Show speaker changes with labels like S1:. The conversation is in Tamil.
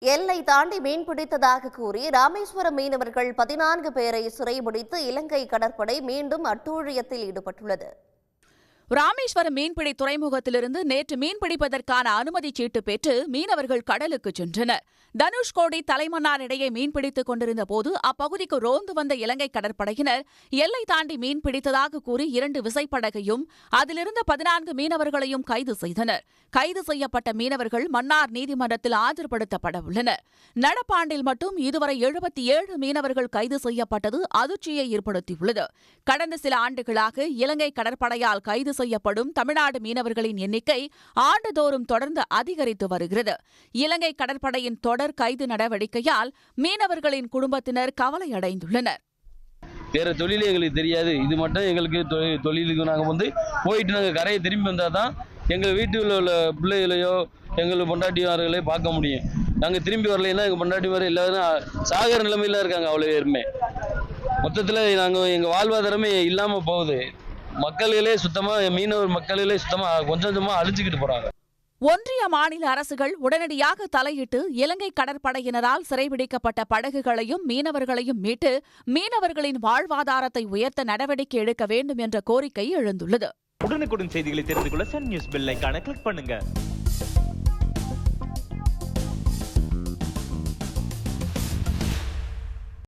S1: எல்லை தாண்டி மீன்பிடித்ததாக கூறி ராமேஸ்வரம் மீனவர்கள் 14 பேரை சிறைபிடித்து இலங்கை கடற்படை மீண்டும் அட்டூழியத்தில் ஈடுபட்டுள்ளது.
S2: ராமேஸ்வரம் மீன்பிடி துறைமுகத்திலிருந்து நேற்று மீன்பிடிப்பதற்கான அனுமதி சீட்டு பெற்று மீனவர்கள் கடலுக்கு சென்றனர். தனுஷ்கோடி தலைமன்னார் இடையே மீன்பிடித்துக் கொண்டிருந்த போது அப்பகுதிக்கு ரோந்து வந்த இலங்கை கடற்படையினர் எல்லை தாண்டி மீன்பிடித்ததாக கூறி 2 விசைப்படகையும் அதிலிருந்த 14 மீனவர்களையும் கைது செய்தனர். கைது செய்யப்பட்ட மீனவர்கள் மன்னார் நீதிமன்றத்தில் ஆஜர்படுத்தப்பட உள்ளனர். நடப்பாண்டில் மட்டும் இதுவரை 77 மீனவர்கள் கைது செய்யப்பட்டது அதிர்ச்சியை ஏற்படுத்தியுள்ளது. கடந்த சில ஆண்டுகளாக இலங்கை கடற்படையால் கைது செய்யப்படும் தமிழ்நாடு மீனவர்களின் எண்ணிக்கை ஆண்டுதோறும் தொடர்ந்து அதிகரித்து வருகிறது. இலங்கை கடற்படையின் தொடர் கைது நடவடிக்கையால் மீனவர்களின் குடும்பத்தினர் கவலையடைந்துள்ளனர்.
S3: வேற தொழிலே எங்களுக்கு தெரியாது. இது மட்டும் எங்களுக்கு தொழிலுக்கு நாங்கள் போயிட்டு நாங்கள் கரையை திரும்பி வந்தால் தான் எங்கள் வீட்டில் உள்ள பிள்ளைகளையோ எங்கள் பொண்டாட்டிமார்களையோ பார்க்க முடியும். நாங்கள் திரும்பி வரலைன்னா எங்கள் பொண்டாட்டிமார் எல்லாரும் சாகர நிலைமையில இருக்காங்க. அவ்வளோ பேருமே மொத்தத்தில் நாங்கள் எங்கள் வாழ்வாதாரமே இல்லாமல் போகுது. மக்கள்களே சுத்தமாக மீனவர் மக்கள்களே சுத்தமாக கொஞ்சம் கொஞ்சமாக அழிச்சுக்கிட்டு போறாங்க.
S2: ஒன்றிய மாநில அரசுகள் உடனடியாக தலையிட்டு இலங்கை கடற்படையினரால் சிறைபிடிக்கப்பட்ட படகுகளையும் மீனவர்களையும் மீட்டு மீனவர்களின் வாழ்வாதாரத்தை உயர்த்த நடவடிக்கை எடுக்க வேண்டும் என்ற கோரிக்கை எழுந்துள்ளது.
S4: உடனுக்குடன் செய்திகளை தெரிந்து கொள்ள சன் நியூஸ் பெல் ஐகானை கிளிக் பண்ணுங்க.